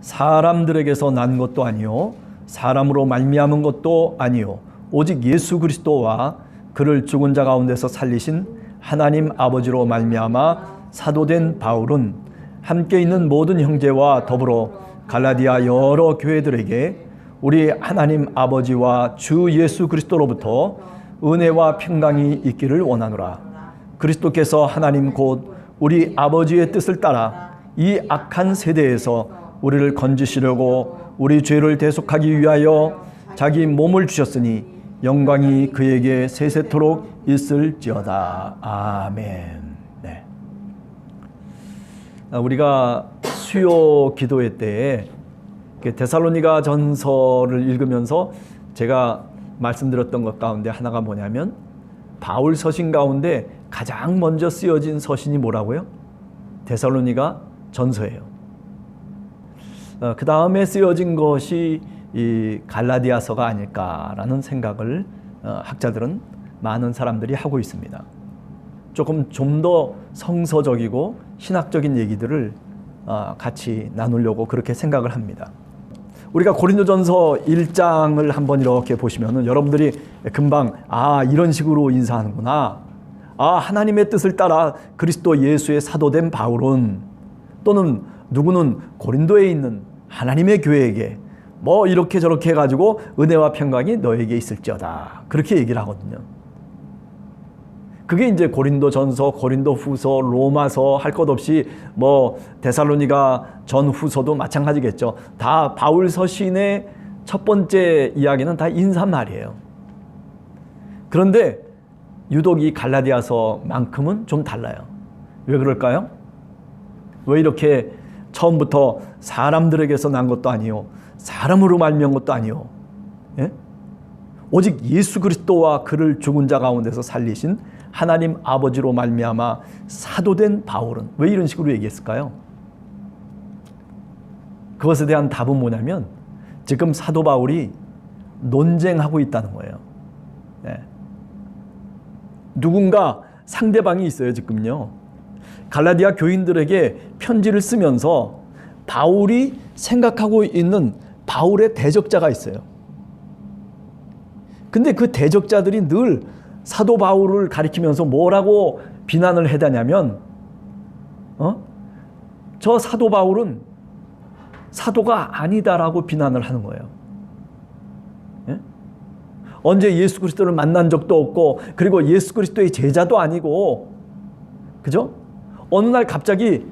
사람들에게서 난 것도 아니요 사람으로 말미암은 것도 아니요 오직 예수 그리스도와 그를 죽은 자 가운데서 살리신 하나님 아버지로 말미암아 사도된 바울은 함께 있는 모든 형제와 더불어 갈라디아 여러 교회들에게 우리 하나님 아버지와 주 예수 그리스도로부터 은혜와 평강이 있기를 원하노라. 그리스도께서 하나님 곧 우리 아버지의 뜻을 따라 이 악한 세대에서 우리를 건지시려고 우리 죄를 대속하기 위하여 자기 몸을 주셨으니 영광이 그에게 세세토록 있을지어다. 아멘. 네. 우리가 수요 기도회 때에 데살로니가 전서를 읽으면서 제가 말씀드렸던 것 가운데 하나가 뭐냐면 바울 서신 가운데 가장 먼저 쓰여진 서신이 뭐라고요? 데살로니가 전서예요. 그 다음에 쓰여진 것이 이 갈라디아서가 아닐까라는 생각을 학자들은 많은 사람들이 하고 있습니다. 조금 좀 더 성서적이고 신학적인 얘기들을 같이 나누려고 그렇게 생각을 합니다. 우리가 고린도전서 1장을 한번 이렇게 보시면은 여러분들이 금방 이런 식으로 인사하는구나. 하나님의 뜻을 따라 그리스도 예수의 사도된 바울은 또는 누구는 고린도에 있는 하나님의 교회에게 뭐 이렇게 저렇게 해가지고 은혜와 평강이 너에게 있을지어다. 그렇게 얘기를 하거든요. 그게 이제 고린도전서, 고린도후서, 로마서 할 것 없이 뭐 데살로니가 전후서도 마찬가지겠죠. 다 바울 서신의 첫 번째 이야기는 다 인사말이에요. 그런데 유독 이 갈라디아서만큼은 좀 달라요. 왜 그럴까요? 왜 이렇게 처음부터 사람들에게서 난 것도 아니요 사람으로 말미암은 것도 아니요 오직 예수 그리스도와 그를 죽은 자 가운데서 살리신 하나님 아버지로 말미암아 사도된 바울은 왜 이런 식으로 얘기했을까요? 그것에 대한 답은 뭐냐면 지금 사도 바울이 논쟁하고 있다는 거예요. 누군가 상대방이 있어요. 지금요. 갈라디아 교인들에게 편지를 쓰면서 바울이 생각하고 있는 바울의 대적자가 있어요. 근데 그 대적자들이 늘 사도 바울을 가리키면서 뭐라고 비난을 해대냐면 저 사도 바울은 사도가 아니다라고 비난을 하는 거예요. 언제 예수 그리스도를 만난 적도 없고 그리고 예수 그리스도의 제자도 아니고 그죠? 어느 날 갑자기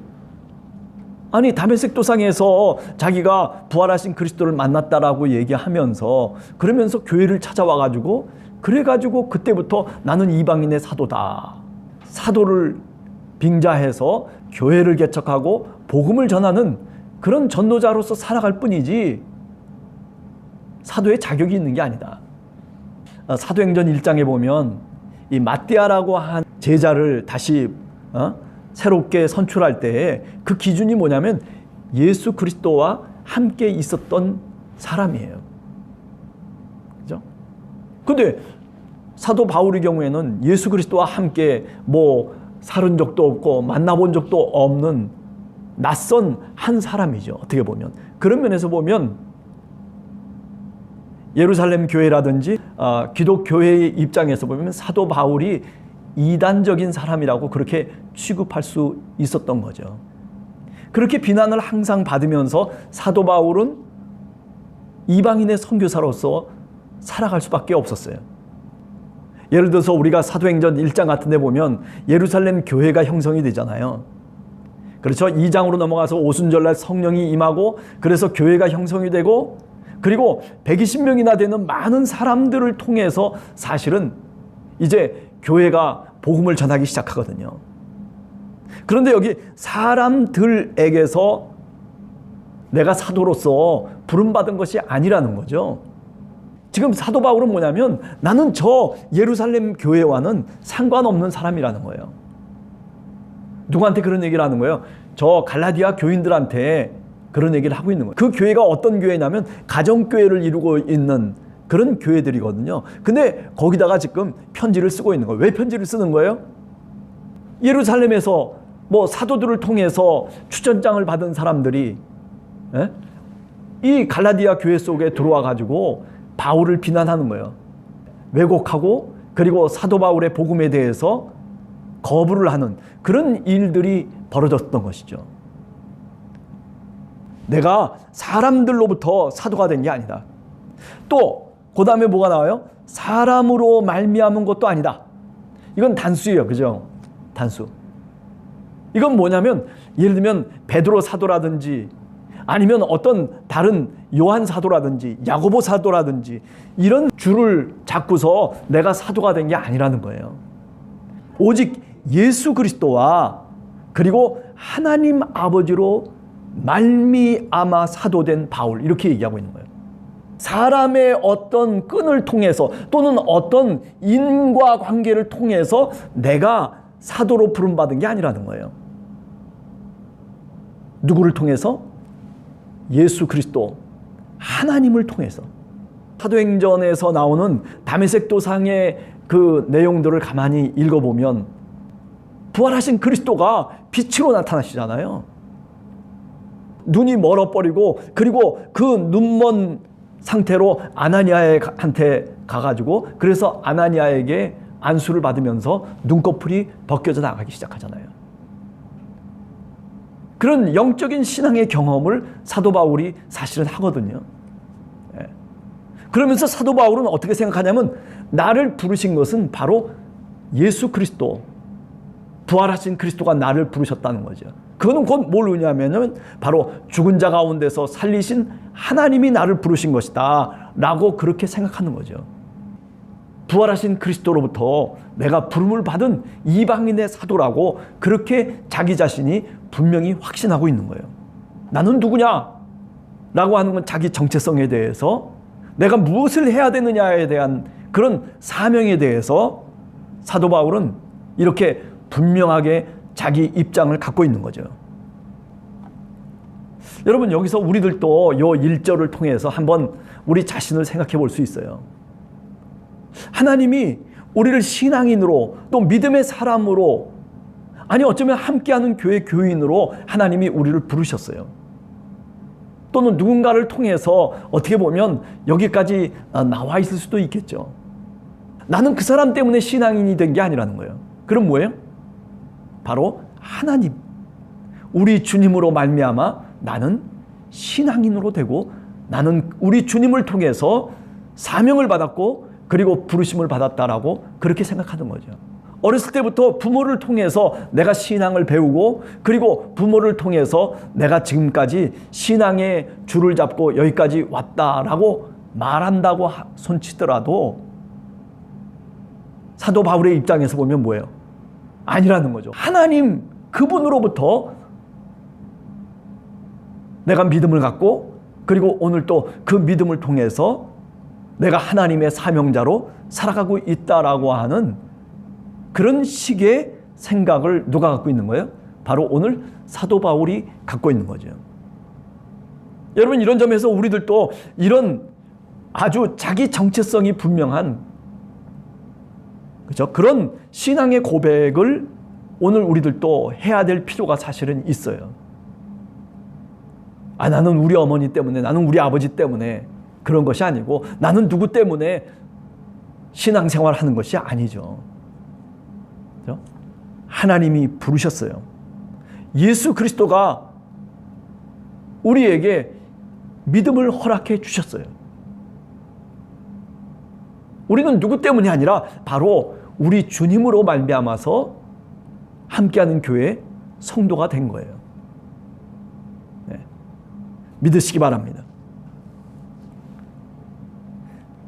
다메섹 도상에서 자기가 부활하신 그리스도를 만났다라고 얘기하면서 그러면서 교회를 찾아와가지고 그래가지고 그때부터 나는 이방인의 사도다. 사도를 빙자해서 교회를 개척하고 복음을 전하는 그런 전도자로서 살아갈 뿐이지 사도의 자격이 있는 게 아니다. 사도행전 1장에 보면 이 마띠아라고 한 제자를 다시 새롭게 선출할 때 그 기준이 뭐냐면 예수 그리스도와 함께 있었던 사람이에요. 그죠? 근데 사도 바울의 경우에는 예수 그리스도와 함께 뭐 살은 적도 없고 만나본 적도 없는 낯선 한 사람이죠. 어떻게 보면. 그런 면에서 보면 예루살렘 교회라든지 기독교회의 입장에서 보면 사도 바울이 이단적인 사람이라고 그렇게 취급할 수 있었던 거죠. 그렇게 비난을 항상 받으면서 사도 바울은 이방인의 선교사로서 살아갈 수밖에 없었어요. 예를 들어서 우리가 사도행전 1장 같은 데 보면 예루살렘 교회가 형성이 되잖아요. 그렇죠? 2장으로 넘어가서 오순절날 성령이 임하고 그래서 교회가 형성이 되고 그리고 120명이나 되는 많은 사람들을 통해서 사실은 이제 교회가 복음을 전하기 시작하거든요. 그런데 여기 사람들에게서 내가 사도로서 부름받은 것이 아니라는 거죠. 지금 사도 바울은 뭐냐면 나는 저 예루살렘 교회와는 상관없는 사람이라는 거예요. 누구한테 그런 얘기를 하는 거예요? 저 갈라디아 교인들한테 그런 얘기를 하고 있는 거예요. 그 교회가 어떤 교회냐면 가정교회를 이루고 있는 그런 교회들이거든요. 근데 거기다가 지금 편지를 쓰고 있는 거예요. 왜 편지를 쓰는 거예요? 예루살렘에서 뭐 사도들을 통해서 추천장을 받은 사람들이 이 갈라디아 교회 속에 들어와 가지고 바울을 비난하는 거예요. 왜곡하고 그리고 사도 바울의 복음에 대해서 거부를 하는 그런 일들이 벌어졌던 것이죠. 내가 사람들로부터 사도가 된 게 아니다. 또 그 다음에 뭐가 나와요? 사람으로 말미암은 것도 아니다. 이건 단수예요. 그죠? 단수. 이건 뭐냐면 예를 들면 베드로 사도라든지 아니면 어떤 다른 요한 사도라든지 야고보 사도라든지 이런 줄을 잡고서 내가 사도가 된 게 아니라는 거예요. 오직 예수 그리스도와 그리고 하나님 아버지로 말미암아 사도된 바울, 이렇게 얘기하고 있는 거예요. 사람의 어떤 끈을 통해서 또는 어떤 인과관계를 통해서 내가 사도로 부름받은 게 아니라는 거예요. 누구를 통해서? 예수 그리스도, 하나님을 통해서. 사도행전에서 나오는 다메섹 도상의 그 내용들을 가만히 읽어보면 부활하신 그리스도가 빛으로 나타나시잖아요. 눈이 멀어버리고 그리고 그 눈먼 상태로 아나니아한테 가가지고 그래서 아나니아에게 안수를 받으면서 눈꺼풀이 벗겨져 나가기 시작하잖아요. 그런 영적인 신앙의 경험을 사도 바울이 사실은 하거든요. 그러면서 사도 바울은 어떻게 생각하냐면 나를 부르신 것은 바로 예수 그리스도, 부활하신 그리스도가 나를 부르셨다는 거죠. 그거는 곧 뭘 의미하냐면 바로 죽은 자 가운데서 살리신 하나님이 나를 부르신 것이다 라고 그렇게 생각하는 거죠. 부활하신 그리스도로부터 내가 부름을 받은 이방인의 사도라고 그렇게 자기 자신이 분명히 확신하고 있는 거예요. 나는 누구냐? 라고 하는 건 자기 정체성에 대해서 내가 무엇을 해야 되느냐에 대한 그런 사명에 대해서 사도 바울은 이렇게 분명하게 자기 입장을 갖고 있는 거죠. 여러분, 여기서 우리들도 요 1절을 통해서 한번 우리 자신을 생각해 볼 수 있어요. 하나님이 우리를 신앙인으로 또 믿음의 사람으로, 아니 어쩌면 함께하는 교회 교인으로 하나님이 우리를 부르셨어요. 또는 누군가를 통해서 어떻게 보면 여기까지 나와 있을 수도 있겠죠. 나는 그 사람 때문에 신앙인이 된 게 아니라는 거예요. 그럼 뭐예요? 바로 하나님, 우리 주님으로 말미암아 나는 신앙인으로 되고 나는 우리 주님을 통해서 사명을 받았고 그리고 부르심을 받았다라고 그렇게 생각하는 거죠. 어렸을 때부터 부모를 통해서 내가 신앙을 배우고 그리고 부모를 통해서 내가 지금까지 신앙의 줄을 잡고 여기까지 왔다라고 말한다고 손치더라도 사도 바울의 입장에서 보면 뭐예요? 아니라는 거죠. 하나님 그분으로부터 내가 믿음을 갖고 그리고 오늘 또 그 믿음을 통해서 내가 하나님의 사명자로 살아가고 있다라고 하는 그런 식의 생각을 누가 갖고 있는 거예요? 바로 오늘 사도 바울이 갖고 있는 거죠. 여러분, 이런 점에서 우리들도 이런 아주 자기 정체성이 분명한, 그렇죠? 그런 신앙의 고백을 오늘 우리들도 해야 될 필요가 사실은 있어요. 나는 우리 어머니 때문에, 나는 우리 아버지 때문에 그런 것이 아니고 나는 누구 때문에 신앙생활 하는 것이 아니죠. 그렇죠? 하나님이 부르셨어요. 예수 그리스도가 우리에게 믿음을 허락해 주셨어요. 우리는 누구 때문이 아니라 바로 우리 주님으로 말미암아서 함께하는 교회 성도가 된 거예요. 네. 믿으시기 바랍니다.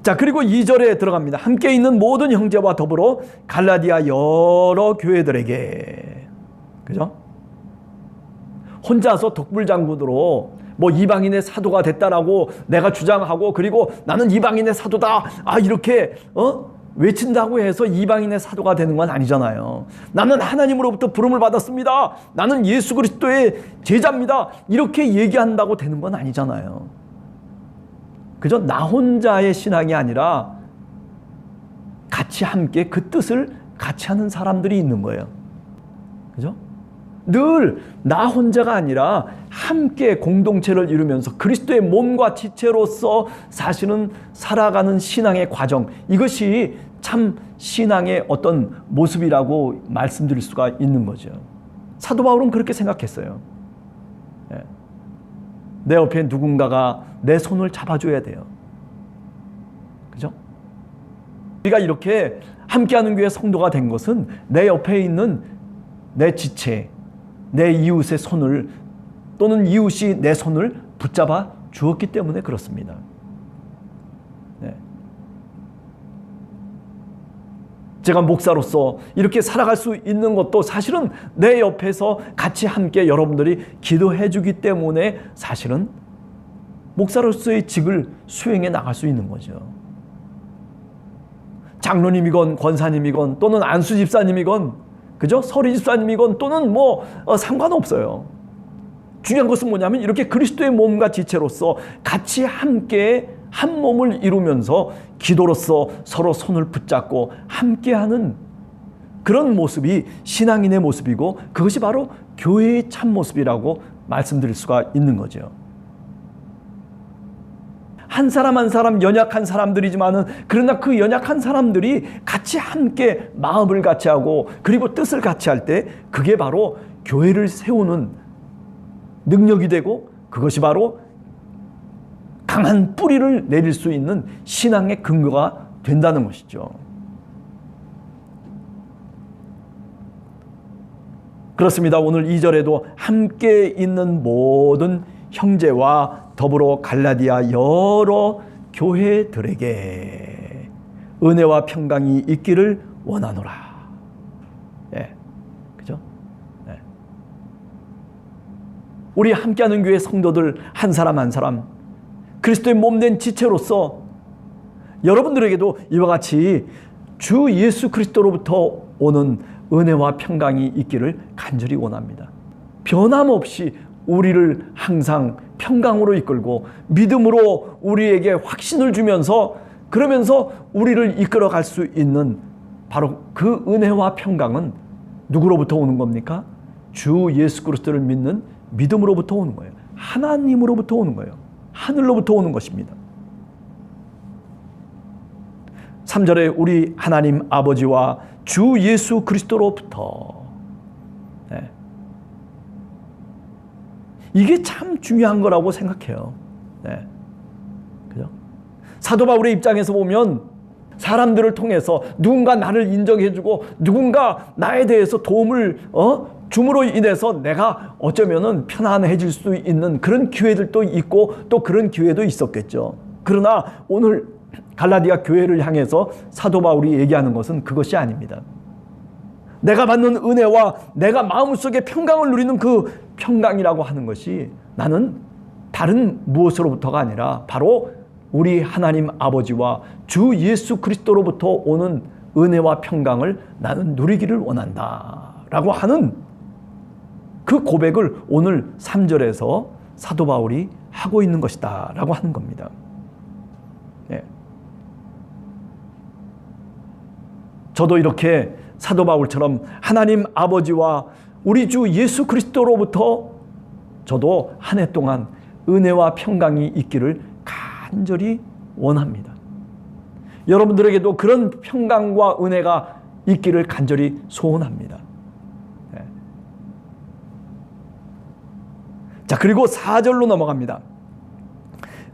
자, 그리고 2절에 들어갑니다. 함께 있는 모든 형제와 더불어 갈라디아 여러 교회들에게, 그죠? 혼자서 독불장군으로 뭐 이방인의 사도가 됐다라고 내가 주장하고 그리고 나는 이방인의 사도다 이렇게 외친다고 해서 이방인의 사도가 되는 건 아니잖아요. 나는 하나님으로부터 부름을 받았습니다. 나는 예수 그리스도의 제자입니다. 이렇게 얘기한다고 되는 건 아니잖아요. 그죠? 나 혼자의 신앙이 아니라 같이 함께 그 뜻을 같이 하는 사람들이 있는 거예요. 그죠? 늘 나 혼자가 아니라 함께 공동체를 이루면서 그리스도의 몸과 지체로서 사실은 살아가는 신앙의 과정, 이것이 참 신앙의 어떤 모습이라고 말씀드릴 수가 있는 거죠. 사도 바울은 그렇게 생각했어요. 내 옆에 누군가가 내 손을 잡아줘야 돼요. 그죠? 우리가 이렇게 함께하는 교회 성도가 된 것은 내 옆에 있는 내 지체, 내 이웃의 손을, 또는 이웃이 내 손을 붙잡아 주었기 때문에 그렇습니다. 네. 제가 목사로서 이렇게 살아갈 수 있는 것도 사실은 내 옆에서 같이 함께 여러분들이 기도해 주기 때문에 사실은 목사로서의 직을 수행해 나갈 수 있는 거죠. 장로님이건 권사님이건 또는 안수 집사님이건, 그죠? 서리 집사님이건 또는 상관없어요. 중요한 것은 뭐냐면 이렇게 그리스도의 몸과 지체로서 같이 함께 한 몸을 이루면서 기도로서 서로 손을 붙잡고 함께하는 그런 모습이 신앙인의 모습이고, 그것이 바로 교회의 참 모습이라고 말씀드릴 수가 있는 거죠. 한 사람 한 사람 연약한 사람들이지만은, 그러나 그 연약한 사람들이 같이 함께 마음을 같이 하고 그리고 뜻을 같이 할 때 그게 바로 교회를 세우는 능력이 되고, 그것이 바로 강한 뿌리를 내릴 수 있는 신앙의 근거가 된다는 것이죠. 그렇습니다. 오늘 2절에도 함께 있는 모든 형제와 더불어 갈라디아 여러 교회들에게 은혜와 평강이 있기를 원하노라. 예, 그죠? 예. 우리 함께하는 교회 성도들 한 사람 한 사람, 그리스도의 몸된 지체로서 여러분들에게도 이와 같이 주 예수 그리스도로부터 오는 은혜와 평강이 있기를 간절히 원합니다. 변함없이 우리를 항상 평강으로 이끌고 믿음으로 우리에게 확신을 주면서, 그러면서 우리를 이끌어갈 수 있는 바로 그 은혜와 평강은 누구로부터 오는 겁니까? 주 예수 그리스도를 믿는 믿음으로부터 오는 거예요. 하나님으로부터 오는 거예요. 하늘로부터 오는 것입니다. 3절에 우리 하나님 아버지와 주 예수 그리스도로부터, 네. 이게 참 중요한 거라고 생각해요. 네. 그죠? 사도 바울의 입장에서 보면 사람들을 통해서 누군가 나를 인정해주고 누군가 나에 대해서 도움을 줌으로 인해서 내가 어쩌면은 편안해질 수 있는 그런 기회들도 있고 또 그런 기회도 있었겠죠. 그러나 오늘 갈라디아 교회를 향해서 사도 바울이 얘기하는 것은 그것이 아닙니다. 내가 받는 은혜와 내가 마음속에 평강을 누리는 그 평강이라고 하는 것이 나는 다른 무엇으로부터가 아니라 바로 우리 하나님 아버지와 주 예수 그리스도로부터 오는 은혜와 평강을 나는 누리기를 원한다 라고 하는 그 고백을 오늘 3절에서 사도 바울이 하고 있는 것이다 라고 하는 겁니다. 예. 저도 이렇게 사도 바울처럼 하나님 아버지와 우리 주 예수 그리스도로부터 저도 한 해 동안 은혜와 평강이 있기를 간절히 원합니다. 여러분들에게도 그런 평강과 은혜가 있기를 간절히 소원합니다. 네. 자, 그리고 4절로 넘어갑니다.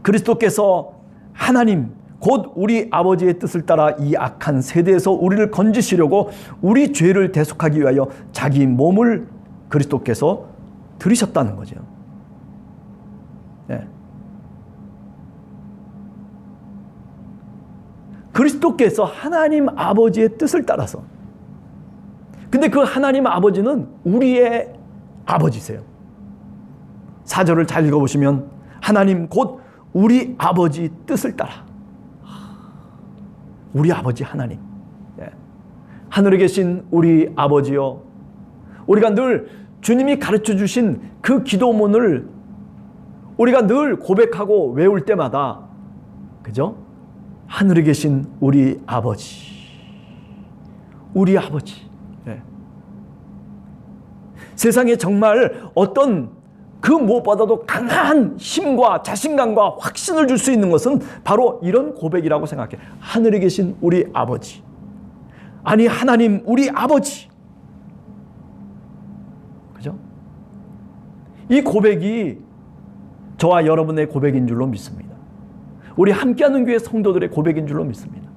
그리스도께서 하나님 곧 우리 아버지의 뜻을 따라 이 악한 세대에서 우리를 건지시려고 우리 죄를 대속하기 위하여 자기 몸을 그리스도께서 들이셨다는 거죠. 네. 그리스도께서 하나님 아버지의 뜻을 따라서, 근데 그 하나님 아버지는 우리의 아버지세요. 4절을 잘 읽어보시면 하나님 곧 우리 아버지 뜻을 따라, 우리 아버지 하나님, 하늘에 계신 우리 아버지여, 우리가 늘 주님이 가르쳐 주신 그 기도문을 우리가 늘 고백하고 외울 때마다, 그죠? 하늘에 계신 우리 아버지, 우리 아버지. 세상에 정말 어떤 그 무엇보다도 강한 힘과 자신감과 확신을 줄 수 있는 것은 바로 이런 고백이라고 생각해. 하늘에 계신 우리 아버지, 아니 하나님 우리 아버지, 그죠? 이 고백이 저와 여러분의 고백인 줄로 믿습니다. 우리 함께하는 교회 성도들의 고백인 줄로 믿습니다.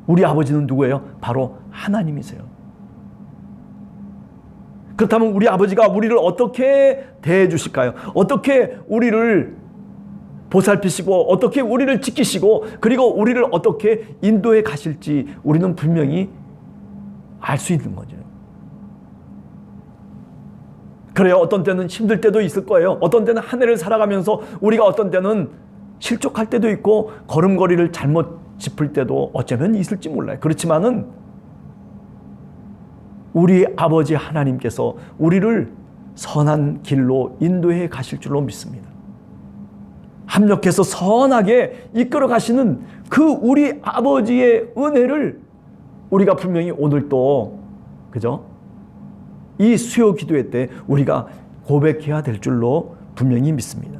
우리 아버지는 누구예요? 바로 하나님이세요. 그렇다면 우리 아버지가 우리를 어떻게 대해 주실까요? 어떻게 우리를 보살피시고 어떻게 우리를 지키시고 그리고 우리를 어떻게 인도해 가실지 우리는 분명히 알 수 있는 거죠. 그래요. 어떤 때는 힘들 때도 있을 거예요. 어떤 때는 한 해를 살아가면서 우리가 어떤 때는 실족할 때도 있고 걸음걸이를 잘못 짚을 때도 어쩌면 있을지 몰라요. 그렇지만은 우리 아버지 하나님께서 우리를 선한 길로 인도해 가실 줄로 믿습니다. 합력해서 선하게 이끌어 가시는 그 우리 아버지의 은혜를 우리가 분명히 오늘 또, 그죠? 이 수요 기도회 때 우리가 고백해야 될 줄로 분명히 믿습니다.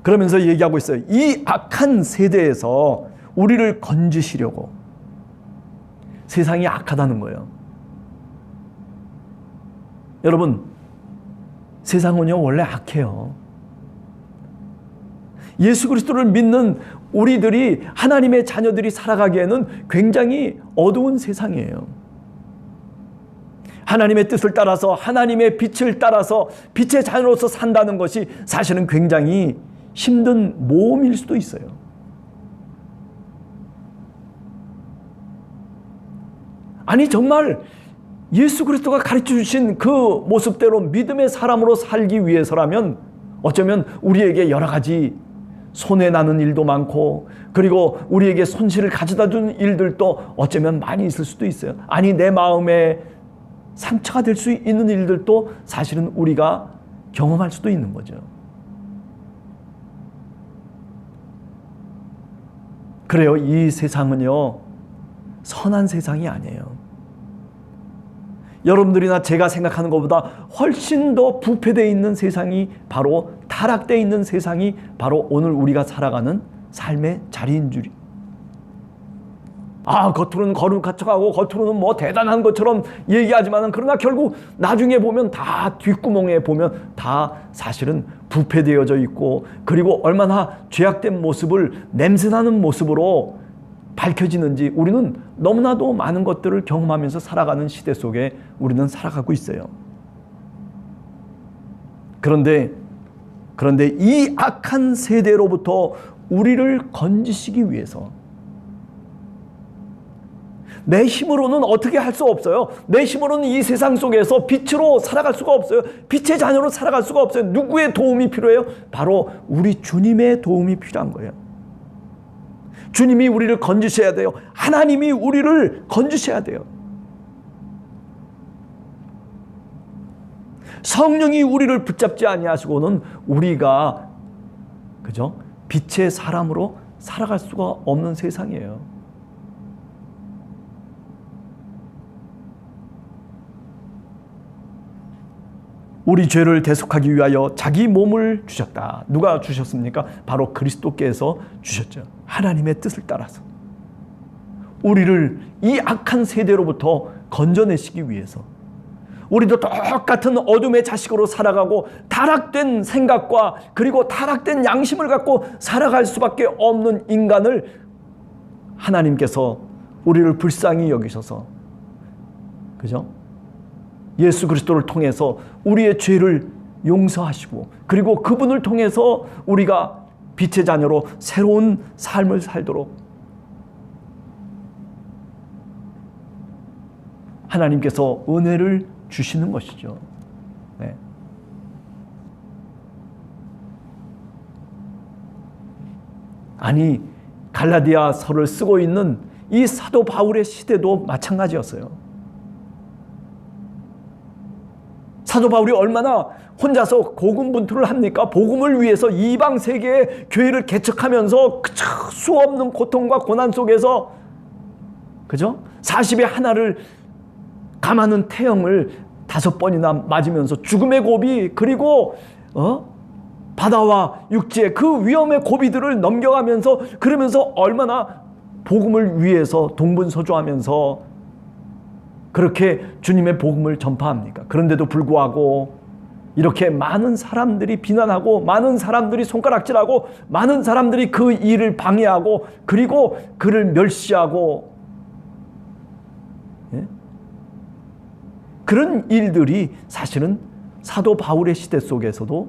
그러면서 얘기하고 있어요. 이 악한 세대에서 우리를 건지시려고. 세상이 악하다는 거예요. 여러분, 세상은요 원래 악해요. 예수 그리스도를 믿는 우리들이, 하나님의 자녀들이 살아가기에는 굉장히 어두운 세상이에요. 하나님의 뜻을 따라서, 하나님의 빛을 따라서 빛의 자녀로서 산다는 것이 사실은 굉장히 힘든 모험일 수도 있어요. 아니 정말 예수 그리스도가 가르쳐 주신 그 모습대로 믿음의 사람으로 살기 위해서라면 어쩌면 우리에게 여러 가지 손해나는 일도 많고, 그리고 우리에게 손실을 가져다 준 일들도 어쩌면 많이 있을 수도 있어요. 아니 내 마음에 상처가 될 수 있는 일들도 사실은 우리가 경험할 수도 있는 거죠. 그래요. 이 세상은요 선한 세상이 아니에요. 여러분들이나 제가 생각하는 것보다 훨씬 더 부패되어 있는 세상이, 바로 타락되어 있는 세상이 바로 오늘 우리가 살아가는 삶의 자리인 줄이. 겉으로는 거룩하고 겉으로는 뭐 대단한 것처럼 얘기하지만, 그러나 결국 나중에 보면 다 뒷구멍에 보면 다 사실은 부패되어져 있고, 그리고 얼마나 죄악된 모습을, 냄새나는 모습으로 밝혀지는지 우리는 너무나도 많은 것들을 경험하면서 살아가는 시대 속에 우리는 살아가고 있어요. 그런데 이 악한 세대로부터 우리를 건지시기 위해서, 내 힘으로는 어떻게 할 수 없어요. 내 힘으로는 이 세상 속에서 빛으로 살아갈 수가 없어요. 빛의 자녀로 살아갈 수가 없어요. 누구의 도움이 필요해요? 바로 우리 주님의 도움이 필요한 거예요. 주님이 우리를 건지셔야 돼요. 하나님이 우리를 건지셔야 돼요. 성령이 우리를 붙잡지 아니하시고는 우리가, 그죠? 빛의 사람으로 살아갈 수가 없는 세상이에요. 우리 죄를 대속하기 위하여 자기 몸을 주셨다. 누가 주셨습니까? 바로 그리스도께서 주셨죠. 하나님의 뜻을 따라서 우리를 이 악한 세대로부터 건져내시기 위해서, 우리도 똑같은 어둠의 자식으로 살아가고 타락된 생각과 그리고 타락된 양심을 갖고 살아갈 수밖에 없는 인간을 하나님께서 우리를 불쌍히 여기셔서, 그죠? 예수 그리스도를 통해서 우리의 죄를 용서하시고, 그리고 그분을 통해서 우리가 빛의 자녀로 새로운 삶을 살도록 하나님께서 은혜를 주시는 것이죠. 네. 아니 갈라디아서를 쓰고 있는 이 사도 바울의 시대도 마찬가지였어요. 사도 바울이 얼마나 혼자서 고군분투를 합니까? 복음을 위해서 이방 세계의 교회를 개척하면서 수 없는 고통과 고난 속에서 그죠? 40에 하나를 감하는 태형을 5번이나 맞으면서 죽음의 고비, 그리고 바다와 육지의 그 위험의 고비들을 넘겨가면서, 그러면서 얼마나 복음을 위해서 동분서주하면서 그렇게 주님의 복음을 전파합니까? 그런데도 불구하고 이렇게 많은 사람들이 비난하고, 많은 사람들이 손가락질하고, 많은 사람들이 그 일을 방해하고, 그리고 그를 멸시하고, 예? 그런 일들이 사실은 사도 바울의 시대 속에서도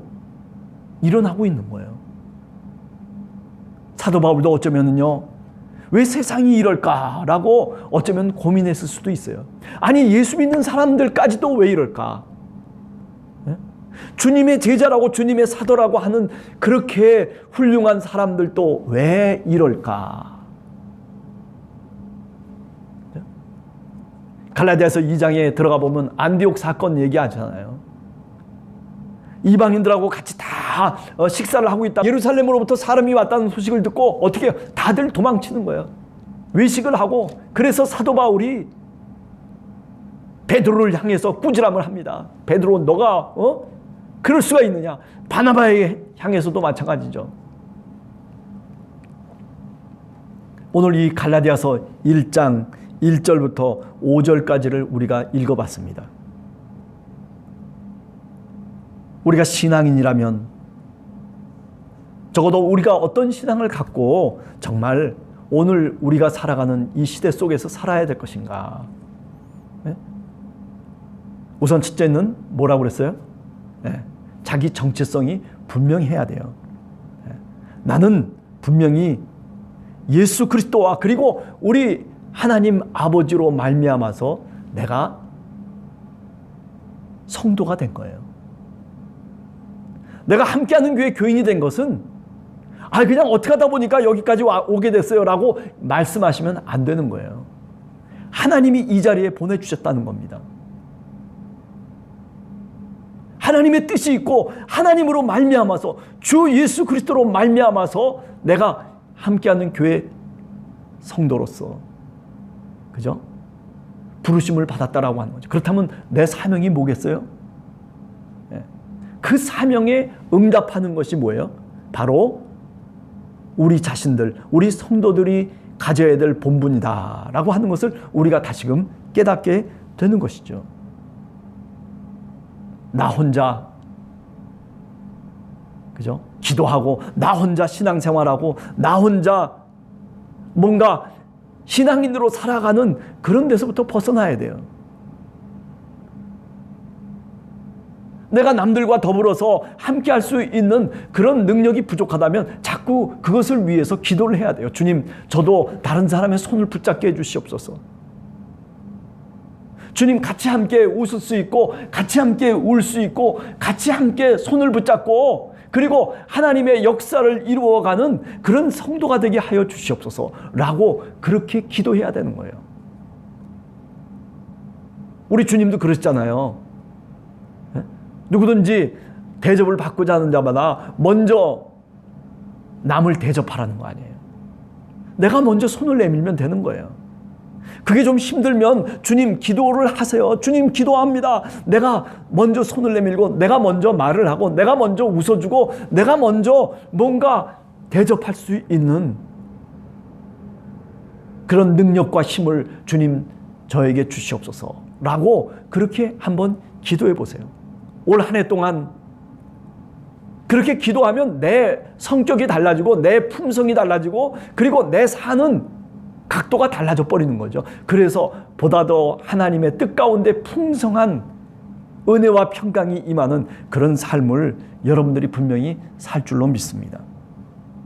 일어나고 있는 거예요. 사도 바울도 어쩌면은요, 왜 세상이 이럴까라고 어쩌면 고민했을 수도 있어요. 아니, 예수 믿는 사람들까지도 왜 이럴까? 예? 주님의 제자라고, 주님의 사도라고 하는 그렇게 훌륭한 사람들도 왜 이럴까? 갈라디아서 2장에 들어가 보면 안디옥 사건 얘기하잖아요. 이방인들하고 같이 다 식사를 하고 있다. 예루살렘으로부터 사람이 왔다는 소식을 듣고 어떻게 해요? 다들 도망치는 거예요. 외식을 하고. 그래서 사도 바울이 베드로를 향해서 꾸지람을 합니다. 베드로, 너가 그럴 수가 있느냐? 바나바에 향해서도 마찬가지죠. 오늘 이 갈라디아서 1장 1절부터 5절까지를 우리가 읽어봤습니다. 우리가 신앙인이라면 적어도 우리가 어떤 신앙을 갖고 정말 오늘 우리가 살아가는 이 시대 속에서 살아야 될 것인가? 네? 우선 첫째는 뭐라고 그랬어요? 네. 자기 정체성이 분명해야 돼요. 네. 나는 분명히 예수 그리스도와 그리고 우리 하나님 아버지로 말미암아서 내가 성도가 된 거예요. 내가 함께하는 교회 교인이 된 것은 그냥 어떻게 하다 보니까 여기까지 오게 됐어요 라고 말씀하시면 안 되는 거예요. 하나님이 이 자리에 보내주셨다는 겁니다. 하나님의 뜻이 있고 하나님으로 말미암아서, 주 예수 그리스도로 말미암아서 내가 함께하는 교회 성도로서, 그죠? 부르심을 받았다라고 하는 거죠. 그렇다면 내 사명이 뭐겠어요? 그 사명에 응답하는 것이 뭐예요? 바로 우리 자신들, 우리 성도들이 가져야 될 본분이다라고 하는 것을 우리가 다시금 깨닫게 되는 것이죠. 나 혼자, 그죠? 기도하고, 나 혼자 신앙생활하고, 나 혼자 뭔가 신앙인으로 살아가는 그런 데서부터 벗어나야 돼요. 내가 남들과 더불어서 함께 할 수 있는 그런 능력이 부족하다면 자꾸 그것을 위해서 기도를 해야 돼요. 주님, 저도 다른 사람의 손을 붙잡게 해주시옵소서. 주님, 같이 함께 웃을 수 있고, 같이 함께 울 수 있고, 같이 함께 손을 붙잡고, 그리고 하나님의 역사를 이루어가는 그런 성도가 되게 하여 주시옵소서 라고 그렇게 기도해야 되는 거예요. 우리 주님도 그러셨잖아요. 누구든지 대접을 받고자 하는 자마다 먼저 남을 대접하라는 거 아니에요. 내가 먼저 손을 내밀면 되는 거예요. 그게 좀 힘들면 주님 기도를 하세요. 주님 기도합니다. 내가 먼저 손을 내밀고, 내가 먼저 말을 하고, 내가 먼저 웃어주고, 내가 먼저 뭔가 대접할 수 있는 그런 능력과 힘을 주님 저에게 주시옵소서 라고 그렇게 한번 기도해 보세요. 올 한 해 동안 그렇게 기도하면 내 성격이 달라지고, 내 품성이 달라지고, 그리고 내 사는 각도가 달라져 버리는 거죠. 그래서 보다 더 하나님의 뜻 가운데 풍성한 은혜와 평강이 임하는 그런 삶을 여러분들이 분명히 살 줄로 믿습니다.